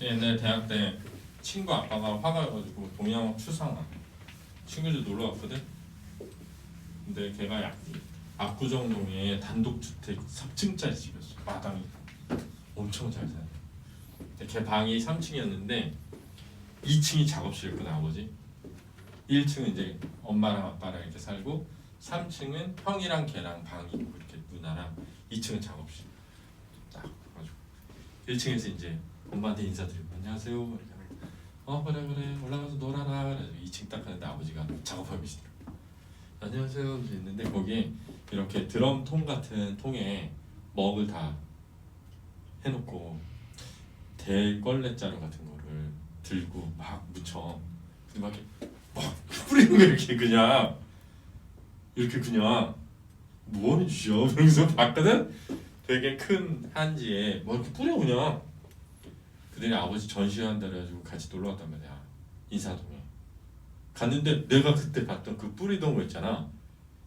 옛날에 대학 때 친구 아빠가 화가 나가지고 동양학 추상화 친구들 놀러 갔거든. 근데 걔가 압구정동에 단독주택 3층짜리 집이었어. 마당이 엄청 잘 사요. 근데 걔 방이 3층이었는데 2층이 작업실이었거든 아버지. 1층은 이제 엄마랑 아빠랑 이렇게 살고 3층은 형이랑 걔랑 방이 있고 이렇게 누나랑 2층은 작업실. 딱 가지고 1층에서 이제 엄마한테 인사드리고 안녕하세요. 그래 올라가서 놀아라. 그래서 2층 딱 가는데 아버지가 작업하고 계시더라고. 안녕하세요. 했는데 거기에 이렇게 드럼통 같은 통에 먹을 다 해놓고 대걸레자루 같은 거를 들고 막 묻혀. 막 뿌리는 거 이렇게 그냥 뭐하는 짓이야? 그래서 봤거든. 되게 큰 한지에 뭐 이렇게 뿌려 그냥. 그들이 아버지 전시회한다 그래가지고 같이 놀러 갔단 말이야. 인사동에 갔는데 내가 그때 봤던 그 뿌리던 거 있잖아.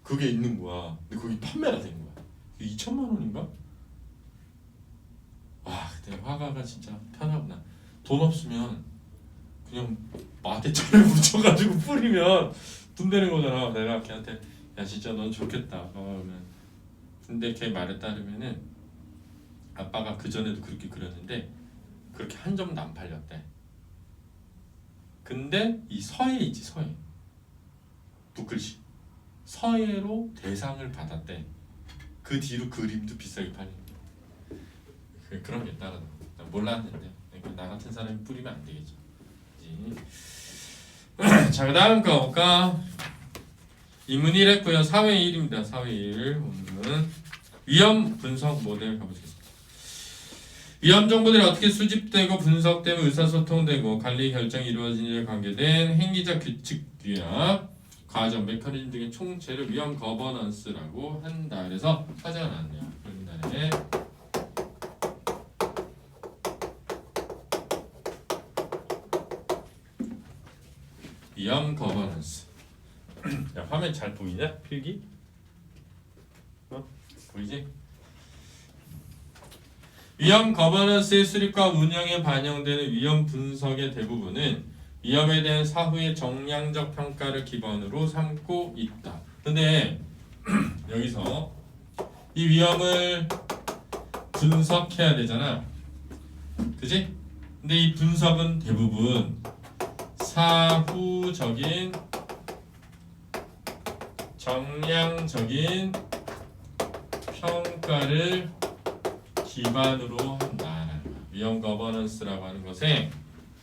그게 있는 거야. 근데 거기 판매가 된 거야. 2천만 원인가? 와 그때 화가가 진짜 편하구나. 돈 없으면 그냥 마대자를 묻혀가지고 뿌리면 돈 되는 거잖아. 내가 걔한테 야 진짜 넌 좋겠다 그러면. 근데 걔 말에 따르면은 아빠가 그 전에도 그렇게 그렸는데 그렇게 한 점도 안 팔렸대. 근데 이 서예 있지 서예 붓글씨 서예로 대상을 받았대. 그 뒤로 그림도 비싸게 팔린 거야. 그런 게 있다고 난 몰랐는데 나 같은 사람이 뿌리면 안 되겠죠. 자 그다음 거 볼까. 인문 1 했고요. 사회 1입니다. 사회 1 오늘은 위험 분석 모델 가보겠습니다. 위험 정보들이 어떻게 수집되고 분석되면 의사소통되고 관리 결정이 이루어지는 데 관계된 행위적 규칙 규약 과정 메커니즘 등의 총체를 위험 거버넌스라고 한다. 그래서 화제가 나왔네요. 그런다네. 위험 거버넌스. 야 화면 잘 보이냐? 필기? 보이지? 위험 거버넌스의 수립과 운영에 반영되는 위험 분석의 대부분은 위험에 대한 사후의 정량적 평가를 기반으로 삼고 있다. 근데 여기서 이 위험을 분석해야 되잖아. 그지? 근데 이 분석은 대부분 사후적인 정량적인 평가를 기반으로 한다. 위험 거버넌스라고 하는 것에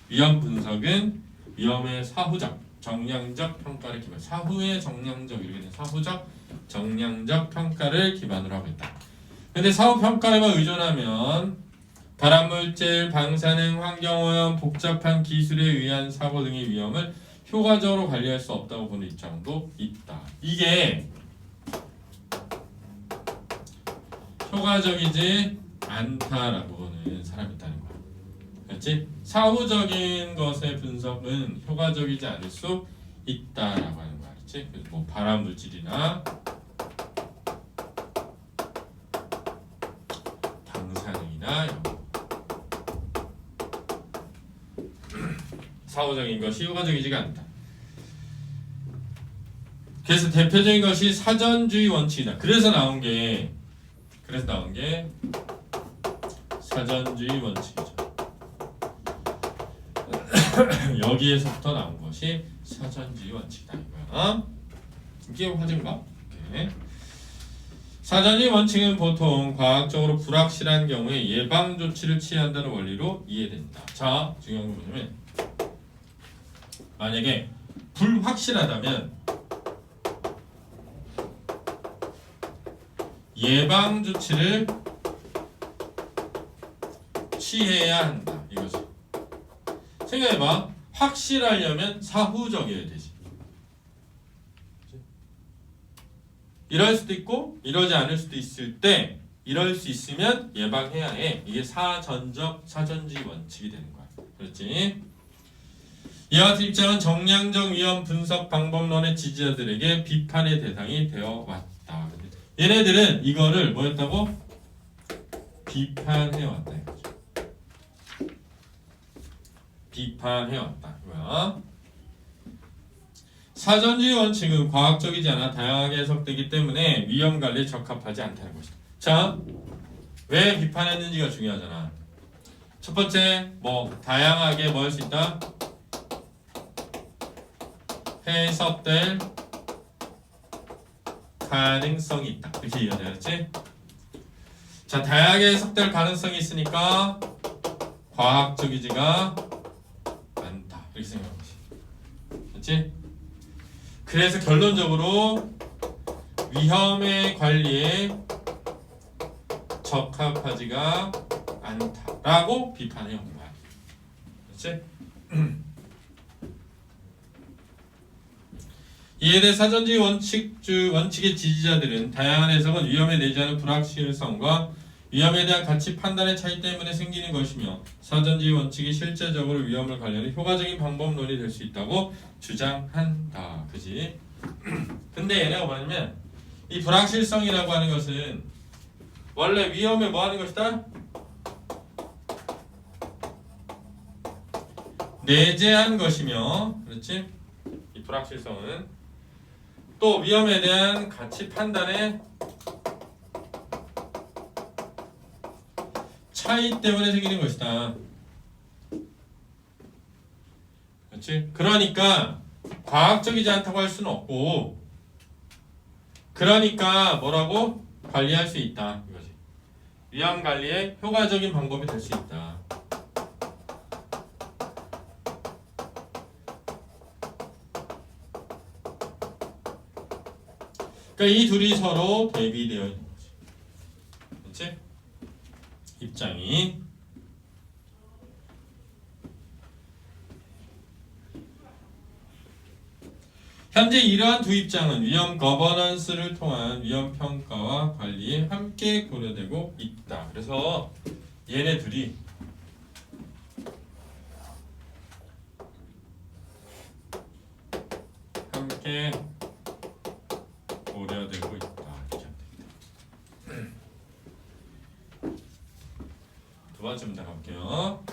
위험 분석은 위험의 사후적 정량적 평가를 기반 사후의 정량적 이렇게 된 사후적 정량적 평가를 기반으로 하고 있다. 근데 사후 평가에만 의존하면 발암물질, 방사능, 환경오염, 복잡한 기술에 의한 사고 등의 위험을 효과적으로 관리할 수 없다고 보는 입장도 있다. 이게 효과적이지 않다라고 보는 사람이 있다는 거야. 그렇지? 사후적인 것의 분석은 효과적이지 않을 수 있다라고 하는 거야. 그렇지? 그래서 뭐 발암물질이나 방사능이나 이런 거. 사후적인 것이 효과적이지가 않다. 그래서 대표적인 것이 사전주의 원칙이다. 그래서 나온 게 사전주의 원칙이죠. 여기에서부터 나온 것이 사전주의 원칙이다 이거야. 이게 화제인가? 오케이. 사전주의 원칙은 보통 과학적으로 불확실한 경우에 예방 조치를 취한다는 원리로 이해된다. 자, 중요한 거 뭐냐면 만약에 불확실하다면 예방 조치를 취해야 한다 이거지. 생각해봐. 확실하려면 사후적이어야 되지. 이럴 수도 있고 이러지 않을 수도 있을 때 이럴 수 있으면 예방해야 해. 이게 사전주의 원칙이 되는 거야. 그렇지? 이와 같은 입장은 정량적 위험 분석 방법론의 지지자들에게 비판의 대상이 되어 왔다. 얘네들은 이거를 뭐였다고? 비판해왔다 이거죠. 비판해왔다 이거야. 사전주의 원칙은 과학적이지 않아 다양하게 해석되기 때문에 위험관리에 적합하지 않다는 것이다. 자, 왜 비판했는지가 중요하잖아. 첫 번째, 다양하게 뭐 할 수 있다? 해석될 가능성이 있다. 이렇게 이해되었지? 자, 다양하게 해석될 가능성이 있으니까 과학적이지가 않다. 이렇게 생각하면 돼. 그렇지? 그래서 결론적으로 위험의 관리에 적합하지가 않다라고 비판해 온 거야. 그렇지? 이에 대해 사전주의 원칙의 지지자들은 다양한 해석은 위험에 내재하는 불확실성과 위험에 대한 가치 판단의 차이 때문에 생기는 것이며 사전주의 원칙이 실제적으로 위험을 관리하는 효과적인 방법론이 될 수 있다고 주장한다. 그지? 근데 얘네가 뭐냐면 이 불확실성이라고 하는 것은 원래 위험에 뭐 하는 것이다? 내재한 것이며, 그렇지? 이 불확실성은 또 위험에 대한 가치 판단의 차이 때문에 생기는 것이다. 그렇지? 그러니까 과학적이지 않다고 할 수는 없고, 그러니까 뭐라고? 관리할 수 있다 이거지. 위험 관리의 효과적인 방법이 될 수 있다. 그러니까 이 둘이 서로 대비되어 있는 거지. 그렇지? 입장이. 현재 이러한 두 입장은 위험 거버넌스를 통한 위험 평가와 관리에 함께 고려되고 있다. 그래서 얘네 둘이 함께 고려되고 있다. 이렇게 하면 됩니다. 두 번째 문제 갈게요.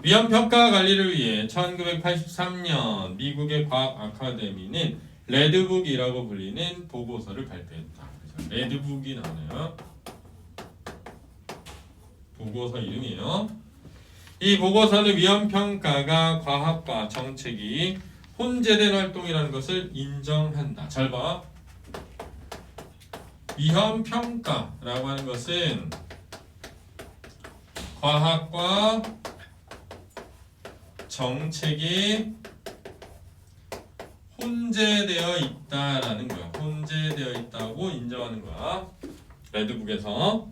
위험평가 관리를 위해 1983년 미국의 과학 아카데미는 레드북이라고 불리는 보고서를 발표했다. 그래서 레드북이 나오네요. 보고서 이름이에요. 이 보고서는 위험평가가 과학과 정책이 혼재된 활동이라는 것을 인정한다. 잘 봐. 위험평가라고 하는 것은 과학과 정책이 혼재되어 있다라는 거야. 혼재되어 있다고 인정하는 거야. 레드북에서.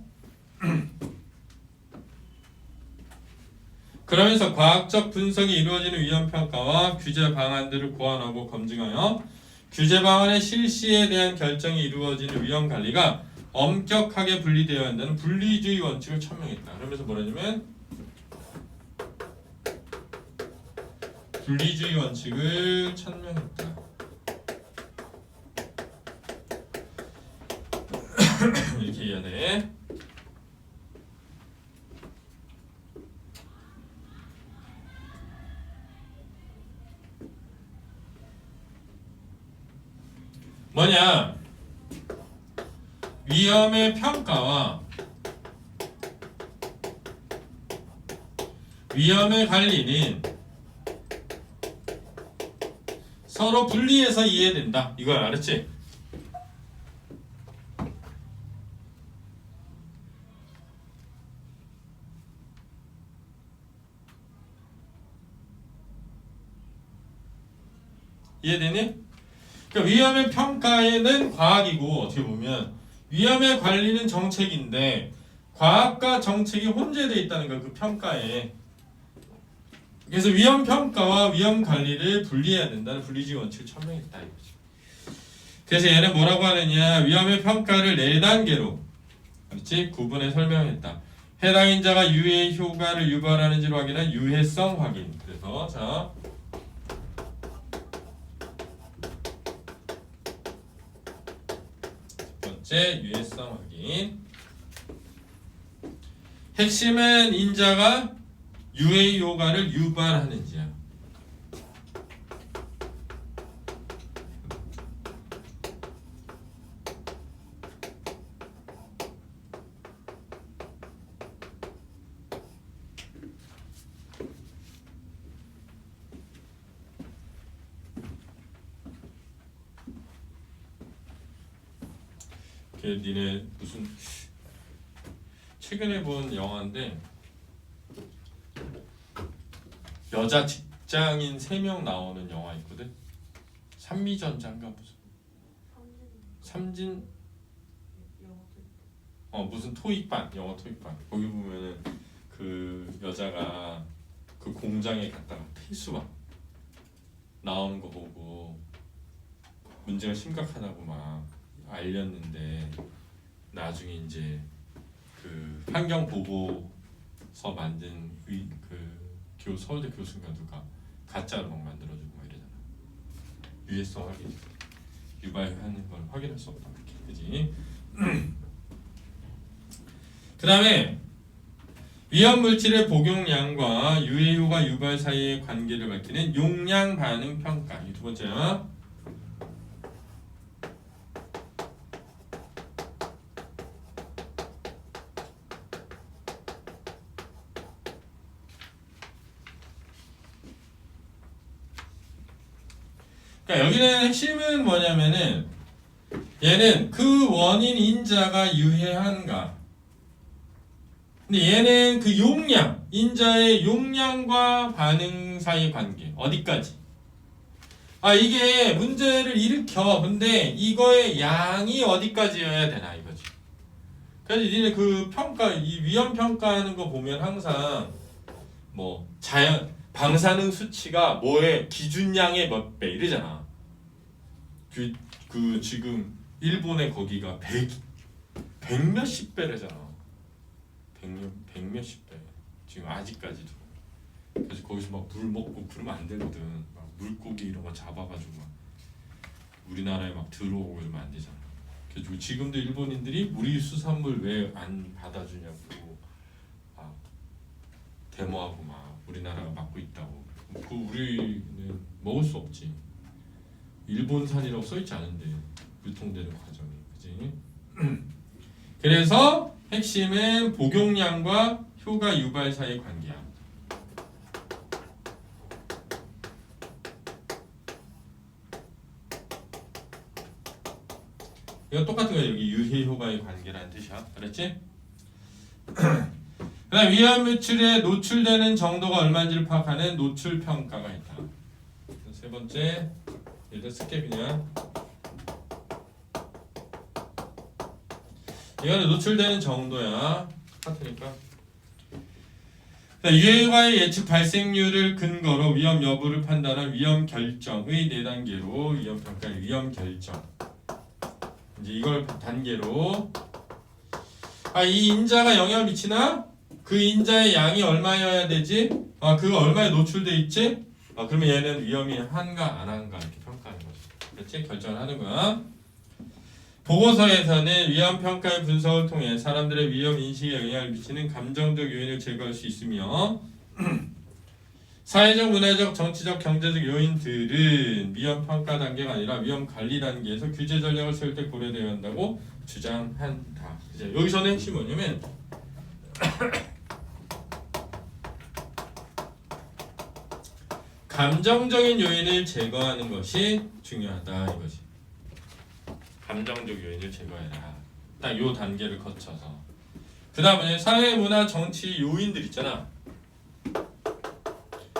그러면서 과학적 분석이 이루어지는 위험평가와 규제 방안들을 고안하고 검증하여 규제 방안의 실시에 대한 결정이 이루어지는 위험관리가 엄격하게 분리되어야 한다는 분리주의 원칙을 천명했다. 그러면서 뭐라냐면 분리주의 원칙을 천명했다. 이렇게 해야 돼. 뭐냐? 위험의 평가와 위험의 관리는 서로 분리해서 이해된다. 이걸 알았지? 이해되니? 그러니까 위험의 평가에는 과학이고 어떻게 보면 위험의 관리는 정책인데 과학과 정책이 혼재되어 있다는 거 그 평가에. 그래서 위험 평가와 위험 관리를 분리해야 된다는 분리주의 원칙을 천명했다 이거지. 그래서 얘는 뭐라고 하느냐? 위험의 평가를 4단계로 그렇지? 구분해 설명했다. 해당 인자가 유해 효과를 유발하는지를 확인한 유해성 확인. 그래서 자 번째 유해성 확인. 핵심은 인자가 유해 효과를 유발하는지야. 니네 무슨 최근에 본 영화인데 여자 직장인 3명 나오는 영화 있거든. 삼미전자인가 무슨 삼진 무슨 토익반 영어 토익반 거기 보면은 그 여자가 그 공장에 갔다가 필수막 나오는 거 보고 문제가 심각하다고 막 알렸는데 나중에 이제 그 환경 보고서 만든 서울대 교수인가 누가 가짜로 막 만들어주고 막 이러잖아. 유해성 확인, 유발하는 걸 확인할 수 없다 이렇게, 그지? 그 다음에 위험 물질의 복용량과 유해 효과 유발 사이의 관계를 밝히는 용량 반응 평가. 이 두 번째야. 그러니까 여기는 핵심은 뭐냐면은 얘는 그 원인 인자가 유해한가. 근데 얘는 그 용량, 인자의 용량과 반응 사이 관계 어디까지? 이게 문제를 일으켜. 근데 이거의 양이 어디까지여야 되나 이거지. 그래서 니네 그 평가, 이 위험 평가하는 거 보면 항상 뭐 방사능 수치가 뭐의 기준량의 몇 배 이러잖아. 그 지금 일본의 거기가 100 몇십 배래잖아. 100 몇십 배. 지금 아직까지도. 그래서 거기서 막 물 먹고 그러면 안 되거든. 막 물고기 이런 거 잡아가지고 막 우리나라에 막 들어오고 이러면 안 되잖아. 그래서 지금도 일본인들이 우리 수산물 왜 안 받아주냐고 막 데모하고 막 우리나라가 막고 있다고. 그 우리는 먹을 수 없지. 일본산이라고 써있지 않은데 유통되는 과정이, 그지? 그래서 핵심은 복용량과 효과 유발 사이의 관계야. 이거 똑같은 거야. 여기 유해 효과의 관계라는 뜻이야. 그랬지? 그다음 위험 물질에 노출되는 정도가 얼마인지를 파악하는 노출 평가가 있다. 세 번째, 일단 쓸게 그냥. 이거는 노출되는 정도야. 똑같으니까. 유해과의 예측 발생률을 근거로 위험 여부를 판단한 위험 결정의 4단계로 위험 평가의 위험 결정. 이제 이걸 단계로 이 인자가 영향을 미치나? 그 인자의 양이 얼마여야 되지? 그거 얼마에 노출돼 있지? 그러면 얘는 위험이 한가 안 한가 이렇게 평가하는 거지. 그렇지? 결정을 하는 거야. 보고서에서는 위험 평가의 분석을 통해 사람들의 위험 인식에 영향을 미치는 감정적 요인을 제거할 수 있으며 사회적, 문화적, 정치적, 경제적 요인들은 위험 평가 단계가 아니라 위험 관리 단계에서 규제 전략을 세울 때 고려되어야 한다고 주장한다. 이제 여기서는 핵심이 뭐냐면 감정적인 요인을 제거하는 것이 중요하다 이거지. 감정적 요인을 제거해라. 딱 요 단계를 거쳐서. 그 다음에 사회, 문화, 정치 요인들 있잖아.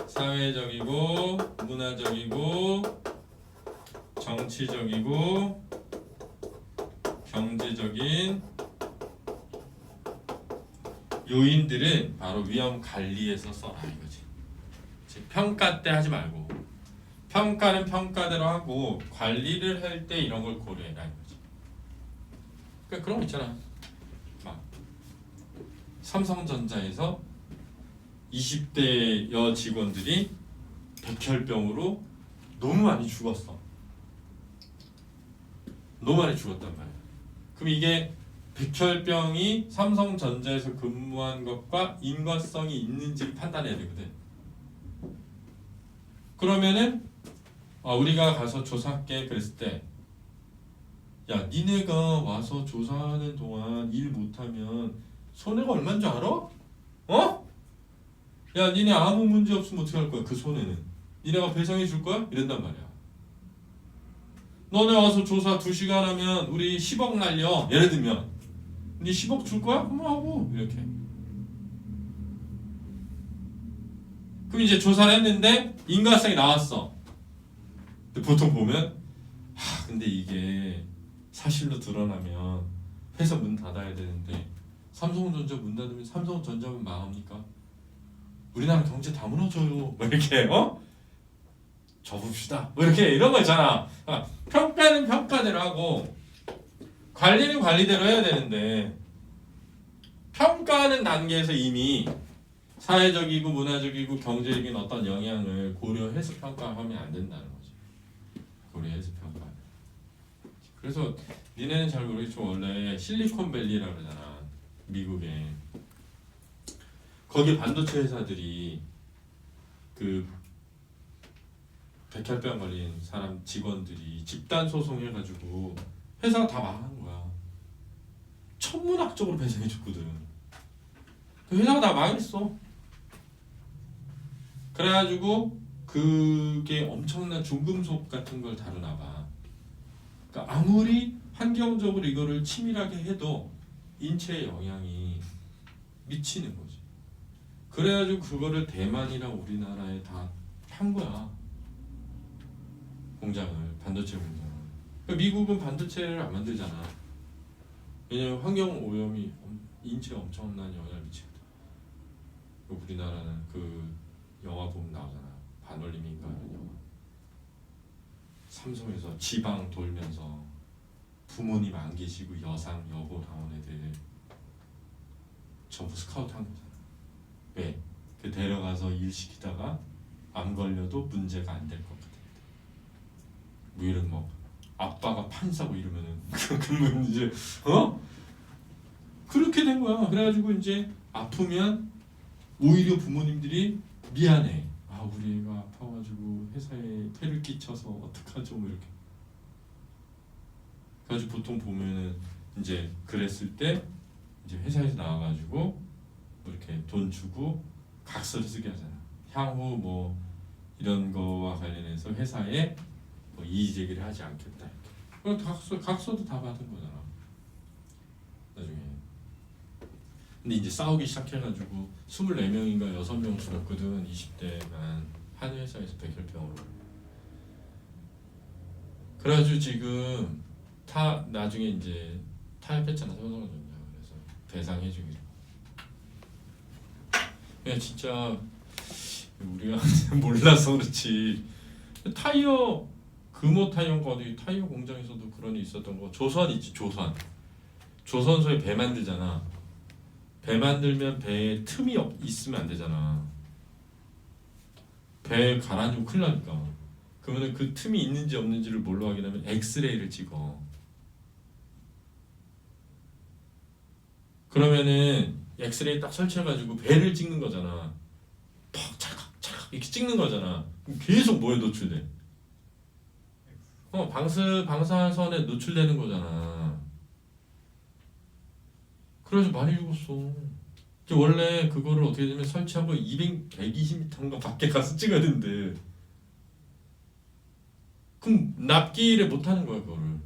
사회적이고 문화적이고 정치적이고 경제적인 요인들은 바로 위험 관리에서 써라 이거지. 평가 때 하지 말고 평가는 평가대로 하고 관리를 할 때 이런 걸 고려해라 이거지. 그러니까 그런 거 있잖아. 막 삼성전자에서 20대 여 직원들이 백혈병으로 너무 많이 죽었어. 너무 많이 죽었단 말이야. 그럼 이게 백혈병이 삼성전자에서 근무한 것과 인과성이 있는지를 판단해야 되거든. 그러면은 우리가 가서 조사할게 그랬을 때, 야 니네가 와서 조사하는 동안 일 못하면 손해가 얼마인 줄 알아? 어? 야 니네 아무 문제 없으면 어떻게 할 거야? 그 손해는 니네가 배상해 줄 거야? 이런단 말이야. 너네 와서 조사 2시간 하면 우리 10억 날려. 예를 들면 니 10억 줄 거야? 그럼 하고 이렇게. 그럼 이제 조사를 했는데 인과성이 나왔어. 근데 보통 보면 근데 이게 사실로 드러나면 회사 문 닫아야 되는데 삼성전자 문 닫으면 삼성전자만 망합니까? 우리나라 경제 다 무너져요. 뭐 이렇게 접읍시다. 뭐 이렇게 이런 거 있잖아. 평가는 평가대로 하고 관리는 관리대로 해야 되는데 평가하는 단계에서 이미 사회적이고 문화적이고 경제적인 어떤 영향을 고려해서 평가하면 안 된다는 거지. 고려해서 평가. 그래서 니네는 잘 모르겠지만 원래 실리콘밸리라고 그러잖아. 미국에. 거기 반도체 회사들이 그 백혈병 걸린 사람 직원들이 집단 소송해가지고 회사가 다 망한 거야. 천문학적으로 배상해줬거든. 그 회사가 다 망했어. 그래가지고 그게 엄청난 중금속 같은 걸 다루나 봐. 그러니까 아무리 환경적으로 이거를 치밀하게 해도 인체에 영향이 미치는 거지. 그래가지고 그거를 대만이랑 우리나라에 다 판 거야. 공장을, 반도체 공장을. 그러니까 미국은 반도체를 안 만들잖아. 왜냐면 환경 오염이 인체에 엄청난 영향을 미치거든. 우리나라는 그 영화 보면 나오잖아. 반올림인가 이런 영화. 삼성에서 지방 돌면서 부모님 안 계시고 여상 여고 나온 애들 전부 스카우트 한 거잖아. 왜? 그 데려가서 일 시키다가 암 걸려도 문제가 안 될 것 같아. 뭐 이런 아빠가 판사고 이러면은 그러면 이제 그렇게 된 거야. 그래가지고 이제 아프면 오히려 부모님들이 미안해. 우리 애가 아파가지고 회사에 폐를 끼쳐서 어떡하죠? 뭐 이렇게. 그래가지고 보통 보면은 이제 그랬을 때 이제 회사에서 나와가지고 뭐 이렇게 돈 주고 각서를 쓰게 하잖아. 향후 뭐 이런 거와 관련해서 회사에 뭐 이의 제기를 하지 않겠다. 그럼 각서도 다 받은 거잖아. 나중에. 근데 이제 싸우기 시작해가지고 24명인가 6명 죽었거든. 20대만 한 회사에서 백혈병으로. 그래가지고 지금 나중에 이제 타협했잖아. 삼성전자. 그래서 배상해주기로. 그냥 진짜 우리가 몰라서 그렇지. 타이어 금호 타이어가 어디 타이어 공장에서도 그런 일이 있었던 거. 조선 있지. 조선소에 배 만들잖아. 배 만들면 배에 틈이 있으면 안 되잖아. 배 가라앉으면 큰일 나니까. 그러면 그 틈이 있는지 없는지를 뭘로 확인하면 엑스레이를 찍어. 그러면은 엑스레이 딱 설치해가지고 배를 찍는 거잖아. 퍽 찰칵 이렇게 찍는 거잖아. 계속 뭐에 노출돼? 방사선에 노출되는 거잖아. 그래서 많이 죽었어. 원래 그거를 어떻게 되면 설치하고 120m인가 밖에 가서 찍어야 되는데 그럼 납기를 못 하는 거야 그거를.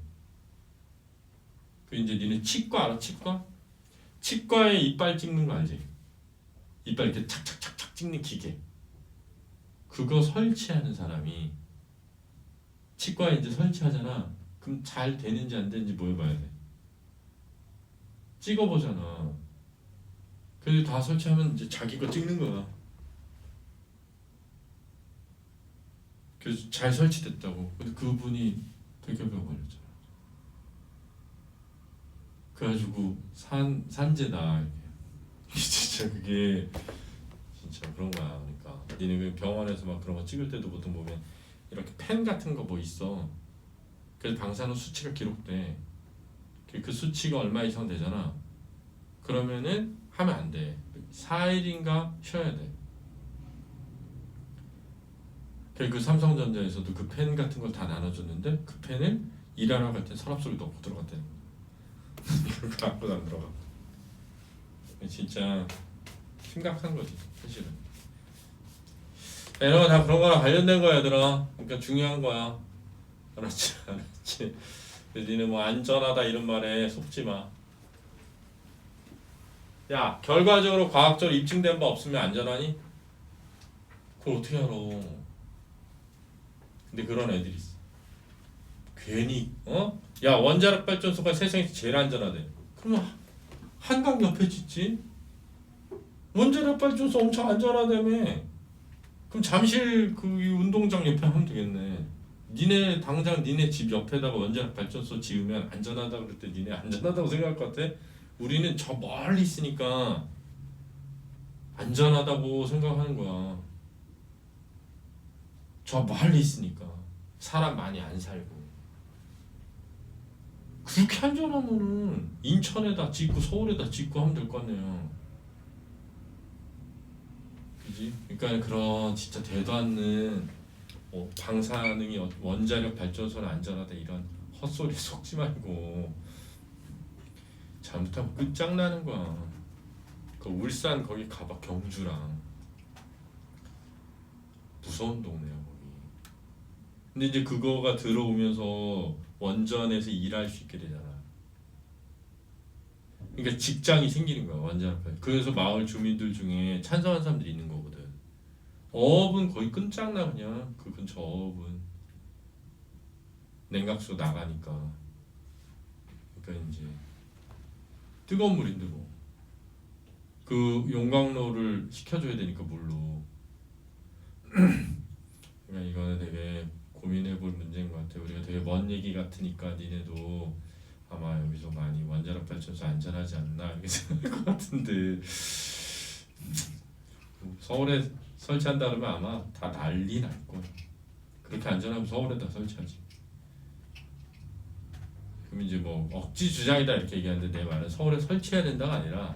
그 이제 니네 치과 알아? 치과에 이빨 찍는 거 알지? 이빨 이렇게 착착착착 찍는 기계. 그거 설치하는 사람이 치과에 이제 설치하잖아. 그럼 잘 되는지 안 되는지 뭐 해봐야 돼? 찍어보잖아. 그래서 다 설치하면 이제 자기 거 찍는 거야. 그래서 잘 설치됐다고. 근데 그분이 백혈병 걸렸잖아. 그래가지고 산재다. 진짜 그게 진짜 그런 거야. 그러니까 니네 그 병원에서 막 그런 거 찍을 때도 보통 보면 이렇게 펜 같은 거 뭐 있어. 그래서 방사능 수치가 기록돼. 그 수치가 얼마 이상 되잖아. 그러면은 하면 안 돼. 4일인가 쉬어야 돼. 그 삼성전자에서도 그 펜 같은 걸 다 나눠줬는데 그 펜을 일하러 갈 때 서랍 속에 넣고 들어갔다는 거야. 이거 갖고 안 들어가. 진짜 심각한 거지 사실은. 이런 거 다 그런 거랑 관련된 거야 얘들아. 그러니까 중요한 거야. 알았지? 알았지? 니네 뭐 안전하다 이런 말에 속지 마. 야, 결과적으로 과학적으로 입증된 바 없으면 안전하니? 그걸 어떻게 알아? 근데 그런 애들이 있어. 괜히 야, 원자력 발전소가 세상에서 제일 안전하대. 그러면 한강 옆에 짓지? 원자력 발전소 엄청 안전하다며. 그럼 잠실 그 운동장 옆에 하면 되겠네. 니네 당장 니네 집 옆에다가 원자력 발전소 지으면 안전하다 그럴 때 니네 안전하다고 생각할 것 같아? 우리는 저 멀리 있으니까 안전하다고 생각하는 거야. 저 멀리 있으니까 사람 많이 안 살고. 그렇게 안전하면은 인천에다 짓고 서울에다 짓고 하면 될 거 아니에요. 그지? 그러니까 그런 진짜 대도 않는 방사능이 원자력 발전소는 안전하다 이런 헛소리 속지 말고. 잘못하면 끝장나는 거야. 그 울산 거기 가봐. 경주랑 무서운 동네야 거기. 근데 이제 그거가 들어오면서 원전에서 일할 수 있게 되잖아. 그러니까 직장이 생기는 거야 원전 앞에. 그래서 마을 주민들 중에 찬성한 사람들이 있는 거거든. 어업은 거의 끝장나 그냥. 그 근처 어업은 냉각수 나가니까. 그러니까 이제 뜨거운 물인데 뭐. 그 용광로를 식혀줘야 되니까 물로. 그러니까 이거는 되게 고민해볼 문제인 것 같아. 우리가 되게 먼 얘기 같으니까 니네도 아마 여기서 많이 원자력 발전소 안전하지 않나 이렇게 생각할 것 같은데 서울에 설치한다 그러면 아마 다 난리 날 거야. 그렇게 안전하면 서울에다 설치하지. 그럼 이제 뭐 억지 주장이다 이렇게 얘기하는데 내 말은 서울에 설치해야 된다가 아니라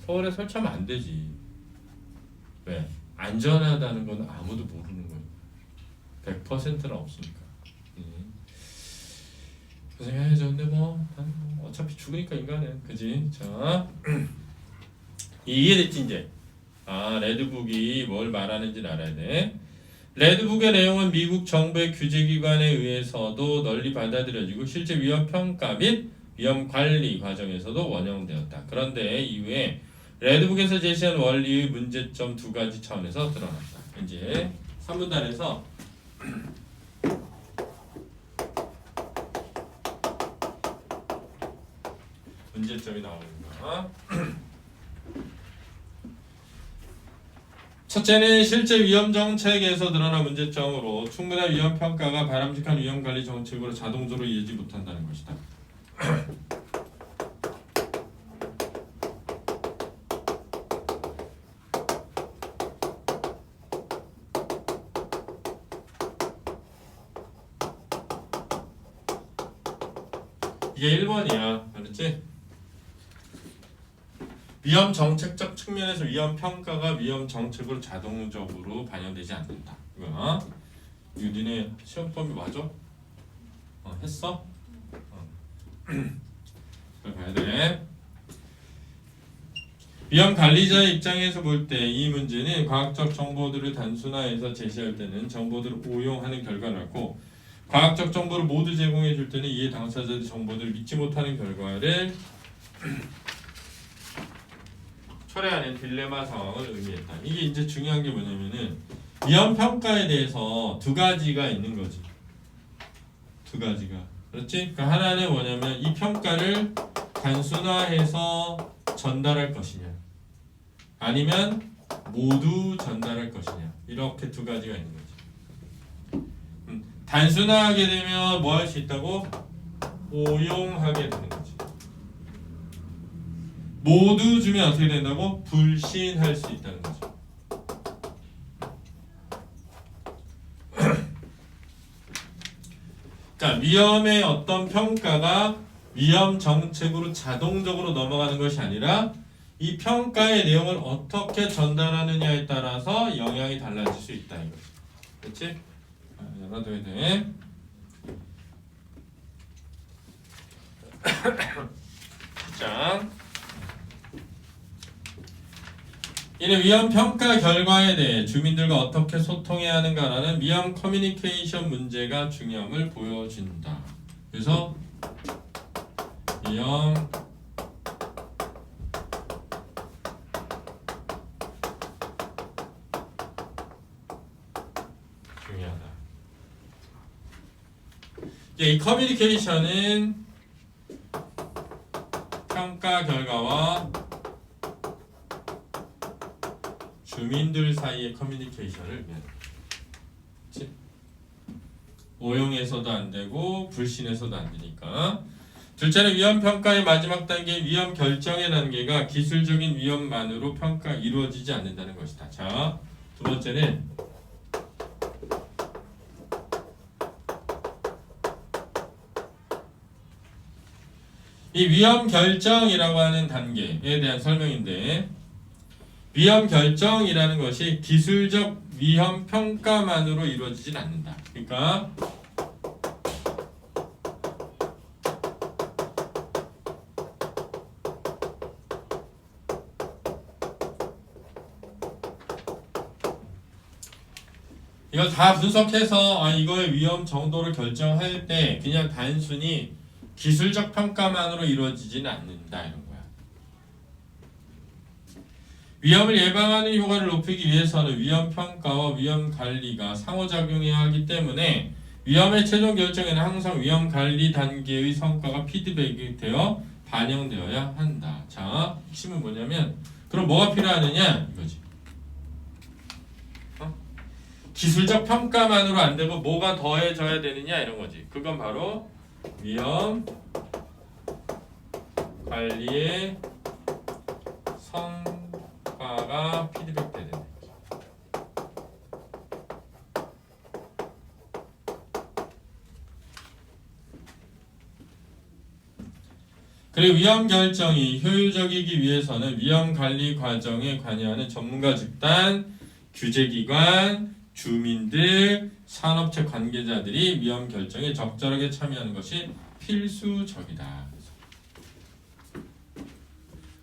서울에 설치하면 안 되지. 왜? 안전하다는 건 아무도 모르는 거예요. 100%는 없으니까. 고생해야죠. 근데 뭐 어차피 죽으니까 인간은. 그지? 자 이해됐지 이제? 레드북이 뭘 말하는지 알아야 돼. 레드북의 내용은 미국 정부의 규제기관에 의해서도 널리 받아들여지고 실제 위험평가 및 위험관리 과정에서도 원용되었다. 그런데 이후에 레드북에서 제시한 원리의 문제점 두 가지 차원에서 드러났다. 이제 3분단에서 문제점이 나옵니다. 첫째는 실제 위험 정책에서 드러난 문제점으로 충분한 위험 평가가 바람직한 위험 관리 정책으로 자동적으로 이어지지 못한다는 것이다. 이게 1번이야. 알았지? 위험 정책적 측면에서 위험 평가가 위험 정책으로 자동적으로 반영되지 않는다. 이거 니네 시험범위 맞아? 했어? 잘 봐야 돼. 위험 관리자의 입장에서 볼 때 이 문제는 과학적 정보들을 단순화해서 제시할 때는 정보들을 오용하는 결과를 낳고 과학적 정보를 모두 제공해 줄 때는 이에 당사자들이 정보들을 믿지 못하는 결과를 초래하는 딜레마 상황을 의미했다. 이게 이제 중요한 게 뭐냐면은 위험 평가에 대해서 두 가지가 있는 거지. 두 가지가. 그렇지? 그러니까 하나는 뭐냐면 이 평가를 단순화해서 전달할 것이냐 아니면 모두 전달할 것이냐 이렇게 두 가지가 있는 거지. 단순화하게 되면 뭐 할 수 있다고? 오용하게 되는 거지. 모두 주면 어떻게 된다고? 불신할 수 있다는 거죠. 그러니까 위험의 어떤 평가가 위험 정책으로 자동적으로 넘어가는 것이 아니라 이 평가의 내용을 어떻게 전달하느냐에 따라서 영향이 달라질 수 있다 이거지. 그렇지? 열어둬야 돼. 자, 이는 위험 평가 결과에 대해 주민들과 어떻게 소통해야 하는가라는 위험 커뮤니케이션 문제가 중요함을 보여준다. 그래서 위험 중요하다. 이 커뮤니케이션은 평가 결과와 주민들 사이의 커뮤니케이션을 의미한다. 그치? 오용해서도 안 되고 불신해서도 안 되니까. 둘째는 위험 평가의 마지막 단계 위험 결정의 단계가 기술적인 위험만으로 평가 이루어지지 않는다는 것이다. 자, 두 번째는 이 위험 결정이라고 하는 단계에 대한 설명인데, 위험 결정이라는 것이 기술적 위험 평가만으로 이루어지진 않는다. 그러니까 이걸 다 분석해서 이거의 위험 정도를 결정할 때 그냥 단순히 기술적 평가만으로 이루어지지는 않는다 이런 거야. 위험을 예방하는 효과를 높이기 위해서는 위험 평가와 위험 관리가 상호작용해야 하기 때문에 위험의 최종 결정에는 항상 위험 관리 단계의 성과가 피드백이 되어 반영되어야 한다. 자, 핵심은 뭐냐면 그럼 뭐가 필요하느냐 이거지. 기술적 평가만으로 안 되고 뭐가 더해져야 되느냐 이런 거지. 그건 바로 위험 관리의 성과가 피드백되는 거죠. 그리고 위험 결정이 효율적이기 위해서는 위험 관리 과정에 관여하는 전문가 집단, 규제기관, 주민들, 산업체 관계자들이 위험 결정에 적절하게 참여하는 것이 필수적이다.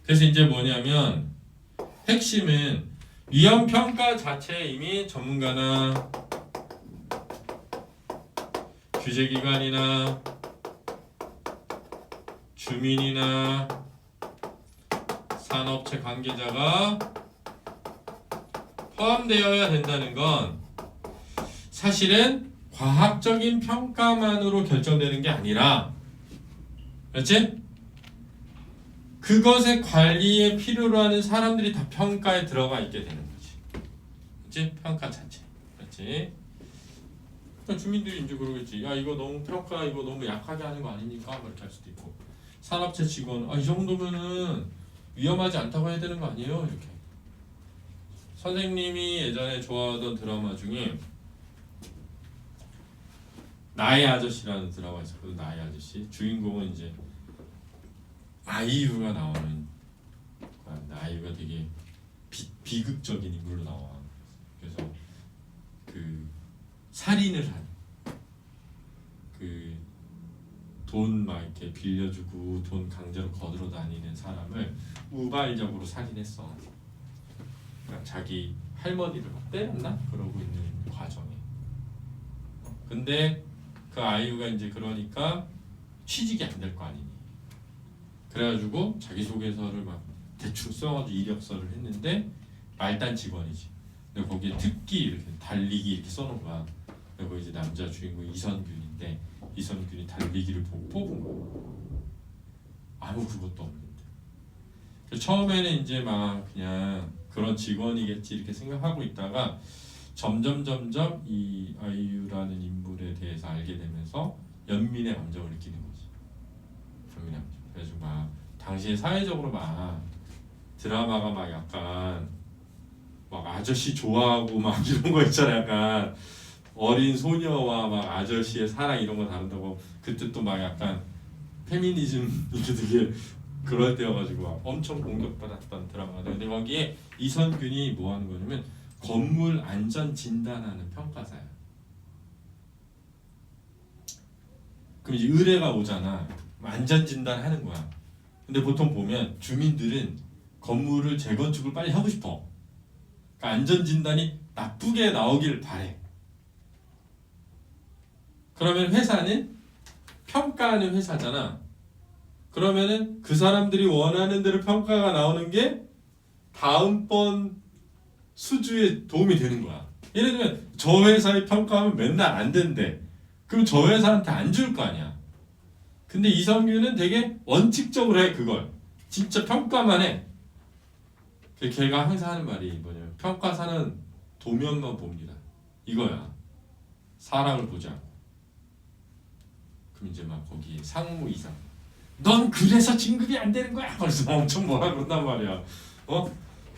그래서 이제 뭐냐면 핵심은 위험 평가 자체에 이미 전문가나 규제기관이나 주민이나 산업체 관계자가 포함되어야 된다는 건 사실은 과학적인 평가만으로 결정되는 게 아니라, 그렇지? 그것의 관리에 필요로 하는 사람들이 다 평가에 들어가 있게 되는 거지. 그렇지? 평가 자체. 그렇지? 그러니까 주민들이 이제 그러겠지. 야, 이거 너무 평가, 이거 너무 약하게 하는 거 아니니까? 뭐 이렇게 할 수도 있고. 산업체 직원, 이 정도면은 위험하지 않다고 해야 되는 거 아니에요? 이렇게. 선생님이 예전에 좋아하던 드라마 중에 나의 아저씨라는 드라마가 있었거든. 나의 아저씨. 주인공은 이제 아이유가 나오는 거야. 아이유가 되게 비극적인 인물로 나와. 그래서 그 살인을 한 그 돈 막 이렇게 빌려주고 돈 강제로 거들어 다니는 사람을 우발적으로 살인했어. 그러니까 자기 할머니를 막 때렸나? 그러고 있는 과정에. 근데 그 아이유가 이제 그러니까 취직이 안 될 거 아니니. 그래가지고 자기소개서를 막 대충 써가지고 이력서를 했는데 말단 직원이지. 근데 거기에 특기 이렇게 달리기 이렇게 써놓은 거야. 그리고 이제 남자 주인공 이선균인데 이선균이 달리기를 보고 뽑은 거야. 아무 그것도 없는데. 처음에는 이제 막 그냥 그런 직원이겠지 이렇게 생각하고 있다가 점점 이 아이유라는 인물에 대해서 알게 되면서 연민의 감정을 느끼는 거지. 연민의 감정. 그래가지고 막 당시에 사회적으로 막 드라마가 막 약간 막 아저씨 좋아하고 막 이런 거 있잖아. 약간 어린 소녀와 막 아저씨의 사랑 이런 거 다룬다고. 그때 또 막 약간 페미니즘 이게 되게 그럴 때여가지고 막 엄청 공격받았던 드라마인데 근데 거기에 이선균이 뭐 하는 거냐면 건물 안전 진단하는 평가사야. 그럼 이제 의뢰가 오잖아. 안전 진단하는 거야. 근데 보통 보면 주민들은 건물을 재건축을 빨리 하고 싶어. 그러니까 안전 진단이 나쁘게 나오길 바래. 그러면 회사는 평가하는 회사잖아. 그러면은 그 사람들이 원하는 대로 평가가 나오는 게 다음번 수주에 도움이 되는 거야. 예를 들면 저 회사의 평가하면 맨날 안 된대. 그럼 저 회사한테 안 줄 거 아니야. 근데 이성규는 되게 원칙적으로 해 그걸. 진짜 평가만 해. 걔가 항상 하는 말이 뭐냐면 평가사는 도면만 봅니다. 이거야. 사람을 보지 않고. 그럼 이제 막 거기 상무 이상. 넌 그래서 진급이 안 되는 거야. 그래서 엄청 뭐라 그런단 말이야.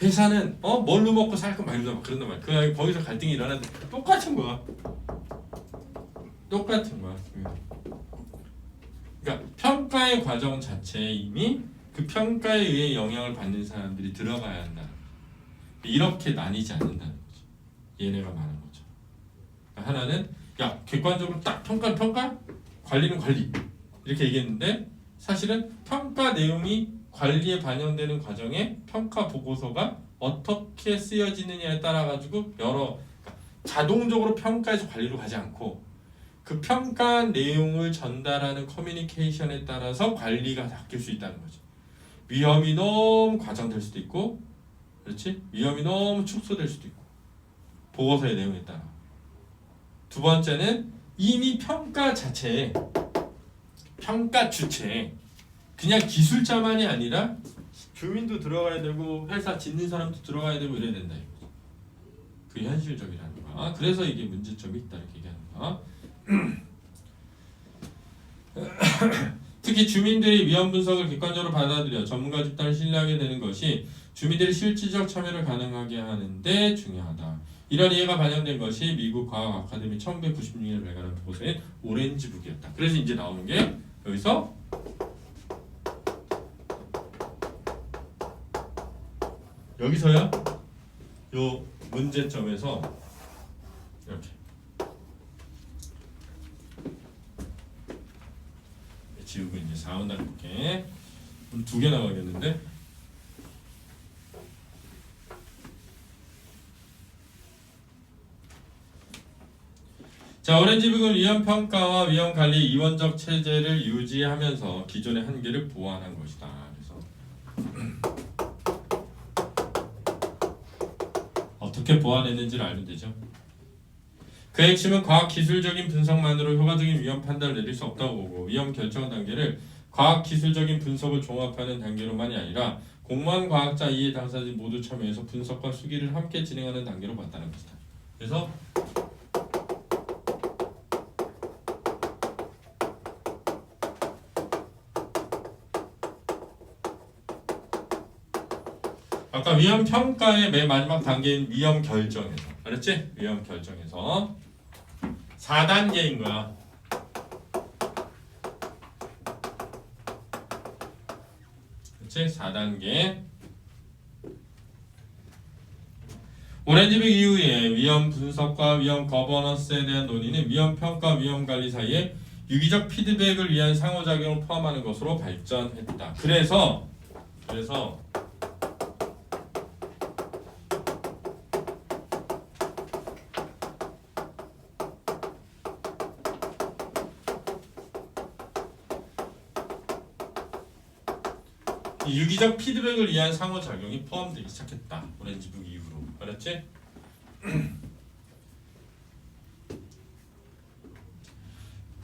회사는 뭘로 먹고 살까 막 이러다 막 그런단 말이야. 거기서 갈등이 일어나는데 똑같은 거야. 똑같은 거야. 그러니까 평가의 과정 자체에 이미 그 평가에 의해 영향을 받는 사람들이 들어가야 한다. 이렇게 나뉘지 않는다는 거죠. 얘네가 말한 거죠. 그러니까 하나는 야 객관적으로 딱 평가 관리는 관리 이렇게 얘기했는데 사실은 평가 내용이 관리에 반영되는 과정에 평가 보고서가 어떻게 쓰여지느냐에 따라 가지고 그러니까 자동적으로 평가에서 관리로 가지 않고 그 평가 내용을 전달하는 커뮤니케이션에 따라서 관리가 바뀔 수 있다는 거죠. 위험이 너무 과장될 수도 있고, 그렇지? 위험이 너무 축소될 수도 있고, 보고서의 내용에 따라. 두 번째는 이미 평가 자체에, 평가 주체에 그냥 기술자만이 아니라 주민도 들어가야 되고 회사 짓는 사람도 들어가야 되고 이래야 된다 이거죠. 그게 현실적이라는 거야. 그래서 이게 문제점이 있다 이렇게 얘기하는 거야. 특히 주민들이 위험 분석을 객관적으로 받아들여 전문가 집단을 신뢰하게 되는 것이 주민들이 실질적 참여를 가능하게 하는 데 중요하다. 이런 이해가 반영된 것이 미국 과학 아카데미 1996년에 발간한 보고서인 오렌지북이었다. 그래서 이제 나오는 게 여기서 여기서야 요 문제점에서 이렇게 지우고 이제 4원 달볼게. 두 개 나가겠는데? 자, 오렌지북은 위험평가와 위험관리 이원적 체제를 유지하면서 기존의 한계를 보완한 것이다. 그래서 어떻게 보완했는지를 알면 되죠. 그 핵심은 과학기술적인 분석만으로 효과적인 위험 판단을 내릴 수 없다고 보고 위험 결정 단계를 과학기술적인 분석을 종합하는 단계로만이 아니라 공무원, 과학자, 이해 당사자 모두 참여해서 분석과 수기를 함께 진행하는 단계로 봤다는 것이다. 그래서 아까 위험 평가의 맨 마지막 단계인 위험 결정에서, 알았지? 위험 결정에서 4단계인 거야. 그렇지? 4단계. 오렌지북 이후에 위험 분석과 위험 거버넌스에 대한 논의는 위험 평가, 위험 관리 사이에 유기적 피드백을 위한 상호작용을 포함하는 것으로 발전했다. 그래서 유기적 피드백을 위한 상호작용이 포함되기 시작했다. 오렌지북 이후로. 알았지?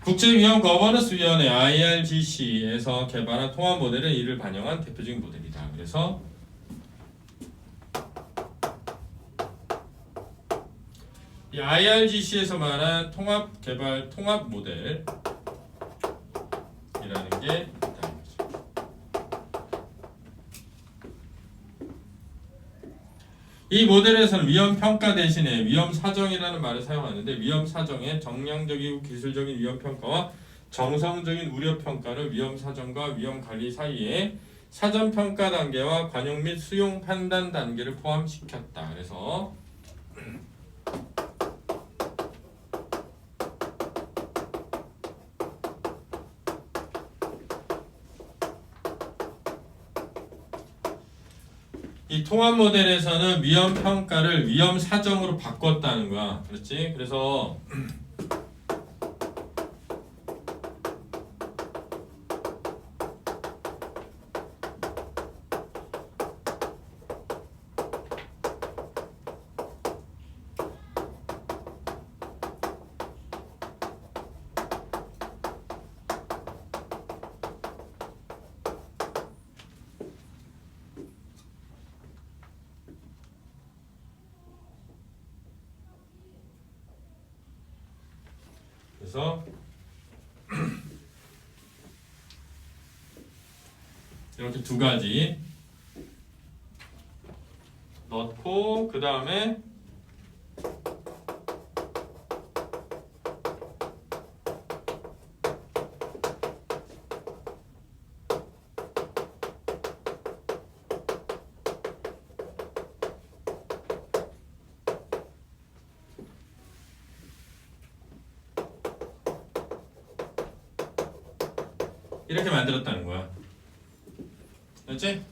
국제위험-거버넌스위원회 IRGC에서 개발한 통합 모델은 이를 반영한 대표적인 모델이다. 그래서 이 IRGC에서 말한 통합 모델이라는 게 이 모델에서는 위험 평가 대신에 위험 사정이라는 말을 사용하는데 위험 사정에 정량적이고 기술적인 위험 평가와 정성적인 우려평가를 위험사정과 위험관리 사이에 사전평가 단계와 관용 및 수용 판단 단계를 포함시켰다. 그래서 이 통합 모델에서는 위험 평가를 위험 사정으로 바꿨다는 거야. 그렇지? 그래서 이렇게 두 가지 넣고 그 다음에 이렇게 만들었다는 거야. 그렇지?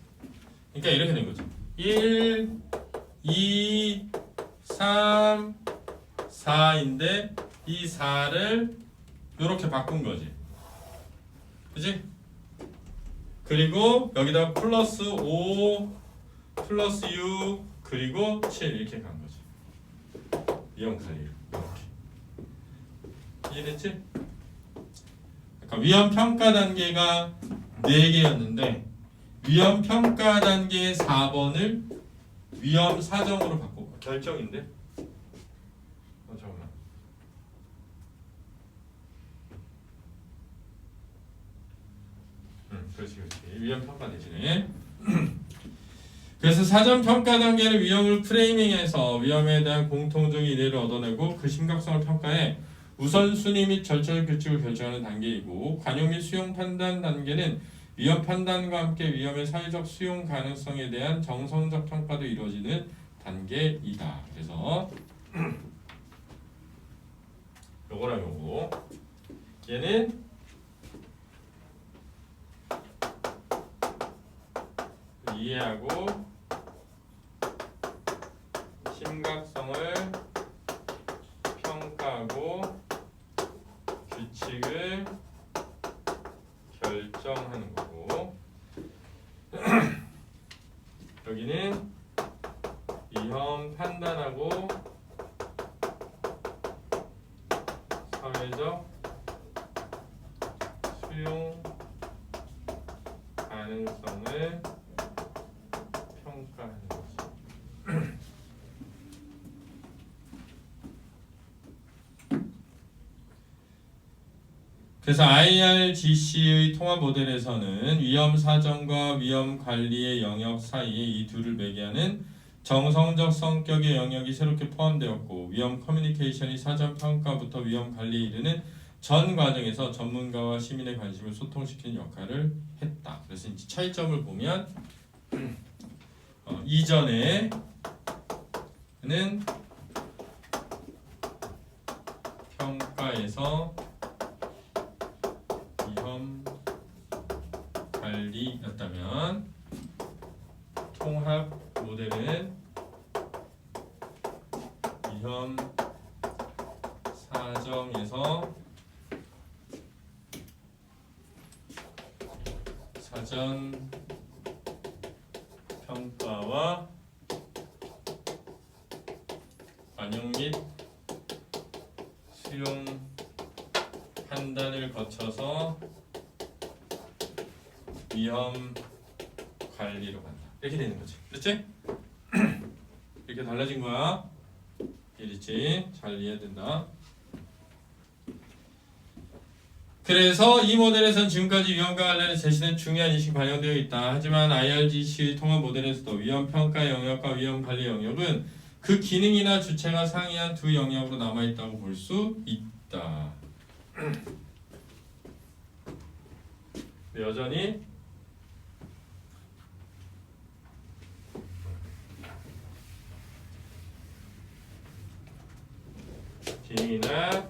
그러니까 이렇게 된 거죠. 1, 2, 3, 4인데 이 4를 이렇게 바꾼 거지. 그치? 그리고 여기다 플러스 5, 플러스 6, 그리고 7 이렇게 간 거지. 위험관리를 이렇게. 이해됐지? 그러니까 위험평가 단계가 4개였는데 위험평가 단계의 4번을 위험사정으로 바꾸고 결정인데? 잠깐만. 그렇지. 위험평가 대신에 그래서 사전평가 단계는 위험을 프레이밍해서 위험에 대한 공통적인 이해를 얻어내고 그 심각성을 평가해 우선순위 및 절차적 규칙을 결정하는 단계이고 관용 및 수용 판단 단계는 위험 판단과 함께 위험의 사회적 수용 가능성에 대한 정성적 평가도 이루어지는 단계이다. 그래서 요거랑 요거 얘는 이해하고 심각성을 평가하고 규칙을 결정하는 거고 여기는 위험 판단하고 사회적 수용 가능성을 평가하는 거지. 그래서 IRGC의 통합 모델에서는 위험 사정과 위험 관리의 영역 사이에 이 둘을 매개하는 정성적 성격의 영역이 새롭게 포함되었고 위험 커뮤니케이션이 사전 평가부터 위험 관리에 이르는 전 과정에서 전문가와 시민의 관심을 소통시키는 역할을 했다. 그래서 이제 차이점을 보면 이전에는 평가에서 위험 관리였다면 통합 모델은 위험 사정에서 사전 평가와 관용 및 수용 판단을 거쳐서 위험 관리로 간다. 이렇게 되는 거지. 그렇지? 이렇게 달라진 거야. 이랬지? 잘 이해해야 된다. 그래서 이 모델에선 지금까지 위험과 관련해 제시된 중요한 인식이 반영되어 있다. 하지만 IRGC 통합 모델에서도 위험 평가 영역과 위험 관리 영역은 그 기능이나 주체가 상이한 두 영역으로 남아 있다고 볼 수 있다. 근데 여전히 B나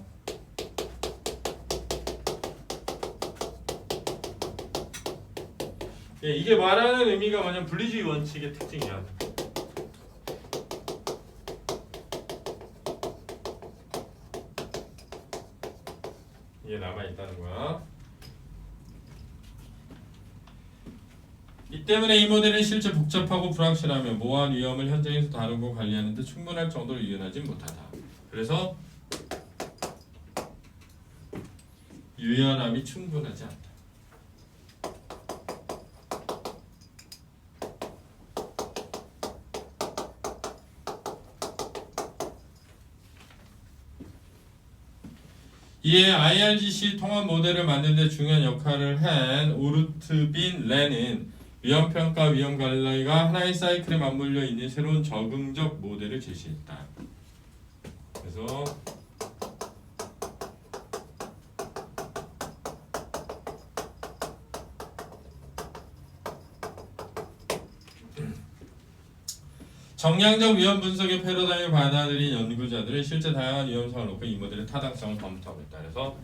이게 말하는 의미가 뭐냐면 분리주의 원칙의 특징이야. 이게 남아있다는 거야. 이 때문에 이 모델은 실제 복잡하고 불확실하며 모호한 위험을 현장에서 다루고 관리하는 데 충분할 정도로 유연하지 못하다. 그래서 유연함이 충분하지 않다. 이에 IRGC 통합 모델을 만드는 데 중요한 역할을 한 오르트빈 렌은 위험평가, 위험관리가 하나의 사이클에 맞물려 있는 새로운 적응적 모델을 제시했다. 그래서 정량적 위험 분석의 패러다임을 받아들인 연구자들은 실제 다양한 위험성을 놓고 이 모델의 타당성을 검토하고 있다. 그래서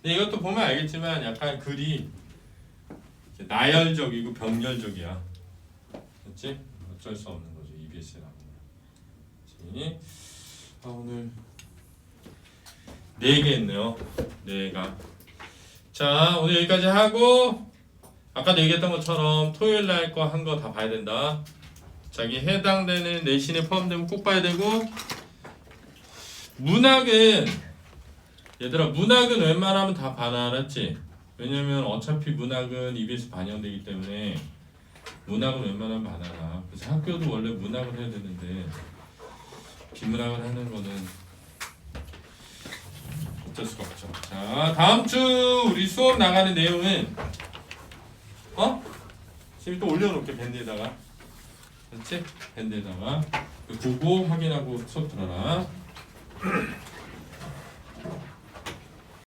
이것도 보면 알겠지만 약간 글이 나열적이고 병렬적이야. 그렇지? 어쩔 수 없는 거죠. EBS라는 거. 오늘 4개 했네요. 4가. 자, 오늘 여기까지 하고 아까 얘기했던 것처럼 토요일 날 거 한 거 다 봐야 된다. 자기 해당되는 내신에 포함되면 꼭 봐야 되고, 문학은 얘들아 문학은 웬만하면 다 봐놔. 알았지? 왜냐면 어차피 문학은 EBS 반영되기 때문에 문학은 웬만하면 봐놔라. 그래서 학교도 원래 문학을 해야 되는데 비문학을 하는 거는 어쩔 수가 없죠. 자, 다음 주 우리 수업 나가는 내용은 지금 또 올려놓을게. 밴드에다가. 그렇지? 밴드에다가 그거 확인하고 수업 들어라.